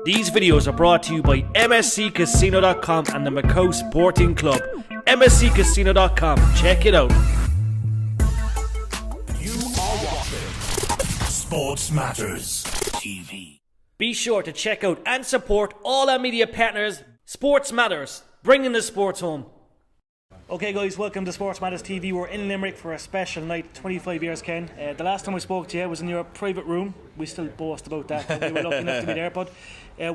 These videos are brought to you by MSCCasino.com and the Macau Sporting Club. MSCCasino.com. Check it out. You are watching SportsMatters TV. Be sure to check out and support all our media partners. Sports Matters, bringing the sports home. Okay guys, welcome to Sports Matters TV. We're in Limerick for a special night, 25 years Ken. The last time I spoke to you was in your private room. We still boast about that, we were lucky enough to be there. But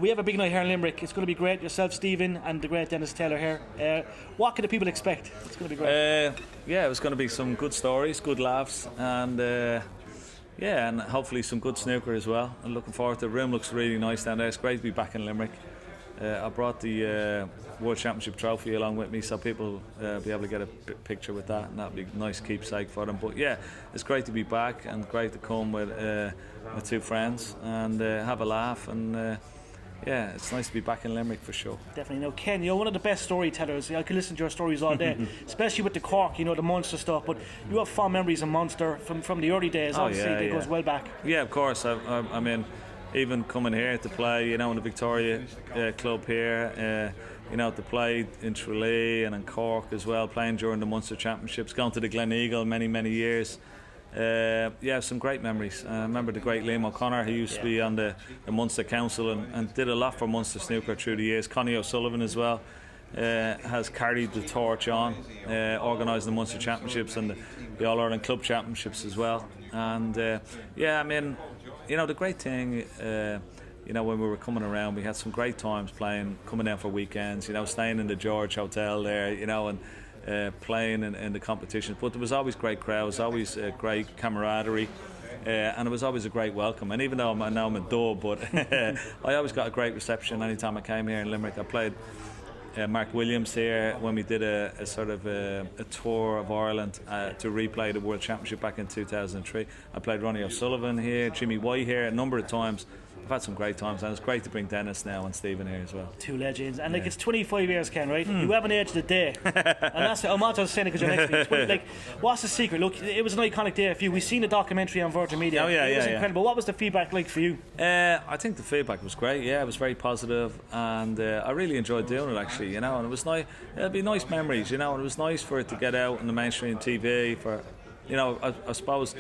we have a big night here in Limerick. It's going to be great. Yourself, Stephen, and the great Dennis Taylor here. What can the people expect? It's going to be great. Yeah, it's going to be some good stories, good laughs, and and hopefully some good snooker as well. I'm looking forward to it. The room looks really nice down there. It's great to be back in Limerick. I brought the World Championship trophy along with me, so people be able to get a picture with that, and that'll be a nice keepsake for them. But yeah, it's great to be back and great to come with my two friends and have a laugh. And yeah, it's nice to be back in Limerick for sure. Definitely. Now, Ken, you're one of the best storytellers. I can listen to your stories all day, especially with the Cork, the Munster stuff. But you have fond memories of Munster from the early days. Obviously, it goes well back. Yeah, of course. I mean, even coming here to play, in the Victoria club here, to play in Tralee and in Cork as well, playing during the Munster Championships, going to the Gleneagle many years. Some great memories. I remember the great Liam O'Connor, who used to be on the Munster Council and did a lot for Munster snooker through the years. Connie O'Sullivan as well has carried the torch on, organising the Munster Championships and the All-Ireland Club Championships as well. And the great thing, when we were coming around, we had some great times playing, coming down for weekends, staying in the George Hotel there, and playing in the competitions. But there was always great crowds, always great camaraderie, and it was always a great welcome. And even though now I'm a dub, but I always got a great reception anytime I came here in Limerick. I played Mark Williams here when we did a sort of a tour of Ireland to replay the World Championship back in 2003. I played Ronnie O'Sullivan here, Jimmy White here a number of times. I've had some great times, and it's great to bring Dennis now and Stephen here as well. Two legends, and it's 25 years, Ken, right? You haven't aged a day, and that's I'm not just saying it because you're next to me. What's the secret? Look, it was an iconic day for you. We've seen the documentary on Virgin Media. It was incredible. What was the feedback like for you? I think the feedback was great. Yeah, it was very positive, and I really enjoyed doing it actually. And it was nice. It'll be nice memories, and it was nice for it to get out on the mainstream TV. For, I suppose.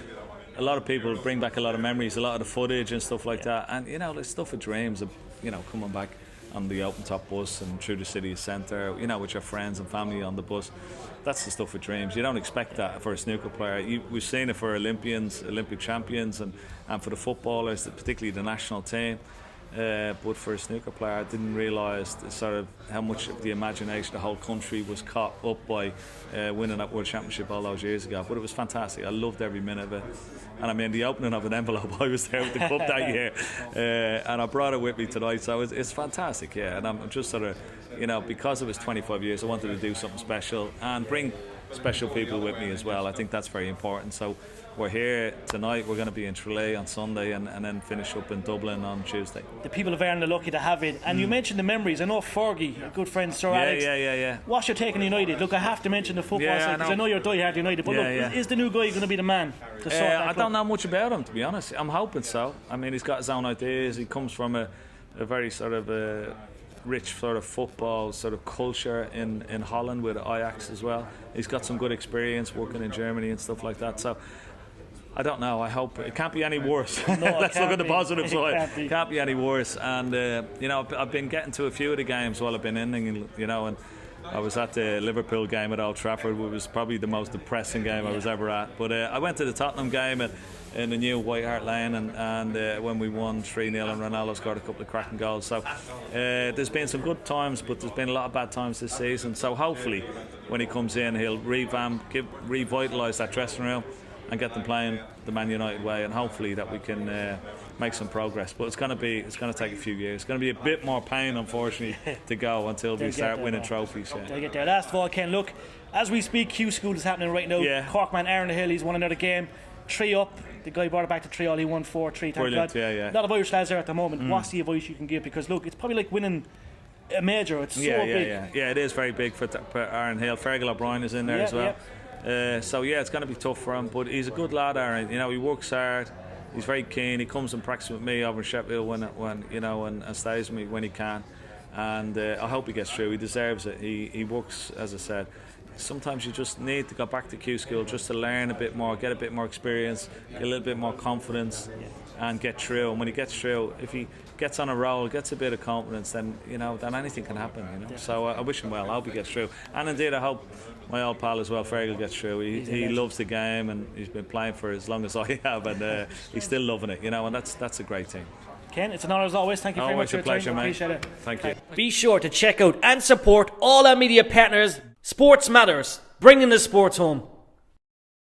A lot of people bring back a lot of memories, a lot of the footage and stuff like that, and there's stuff of dreams of coming back on the open top bus and through the city centre, with your friends and family on the bus. That's the stuff of dreams. You don't expect that for a snooker player. We've seen it for Olympians, Olympic champions, and for the footballers, particularly the national team. But for a snooker player, I didn't realise sort of how much of the imagination the whole country was caught up by winning that World Championship all those years ago. But it was fantastic. I loved every minute of it. And I mean, the opening of an envelope, I was there with the cup that year, and I brought it with me tonight. So it's fantastic, yeah. And I'm just sort of, because it was 25 years, I wanted to do something special and bring special people with me as well. I think that's very important. So we're here tonight. We're going to be in Tralee on Sunday and then finish up in Dublin on Tuesday. The people of Ireland are lucky to have it. And you mentioned the memories. I know Fergie, a good friend, Sir Alex. Yeah. What's your take on United? Look, I have to mention the football side because I know you're die-hard United. But is the new guy going to be the man to sort that I don't know much about him, to be honest. I'm hoping so. I mean, he's got his own ideas. He comes from a very sort of rich sort of football sort of culture in Holland with Ajax as well. He's got some good experience working in Germany and stuff like that. So I don't know. I hope it can't be any worse. No, let's look at the positive side. Can't be any worse. And I've been getting to a few of the games while I've been in, and I was at the Liverpool game at Old Trafford, which was probably the most depressing game I was ever at. But I went to the Tottenham game in the new White Hart Lane, and when we won 3-0 and Ronaldo scored a couple of cracking goals. So there's been some good times, but there's been a lot of bad times this season. So hopefully when he comes in, he'll revitalise that dressing room and get them playing the Man United way, and hopefully that we can make some progress. But it's going to take a few years. It's going to be a bit more pain, unfortunately, to go until we start winning trophies. They'll get there. Last of all, Ken, look, as we speak, Q School is happening right now. Corkman Aaron Hill, he's won another game, 3 up. The guy brought it back to 3 all. He won 4-3. Brilliant, yeah. A lot of Irish lads there at the moment. What's the advice you can give? Because look, it's probably like winning a major. It's so big. Yeah, it is very big for Aaron Hill. Fergal O'Brien is in there as well. So it's going to be tough for him, but he's a good lad, Aaron. He works hard. he's very keen. He comes and practices with me over in Sheffield when you know, and stays with me when he can. And I hope he gets through. He deserves it. He works, as I said. Sometimes you just need to go back to Q School just to learn a bit more, get a bit more experience, get a little bit more confidence, and get through. And when he gets through, if he gets on a roll, gets a bit of confidence, then then anything can happen. So I wish him well. I hope he gets through. And indeed, I hope my old pal as well, Fergal, gets through. He loves the game, and he's been playing for as long as I have, and he's still loving it. And that's a great thing. Ken, it's an honour as always. Thank you very much for your pleasure, time. mate. Appreciate it. Thank you. Be sure to check out and support all our media partners. Sports Matters, bringing the sports home.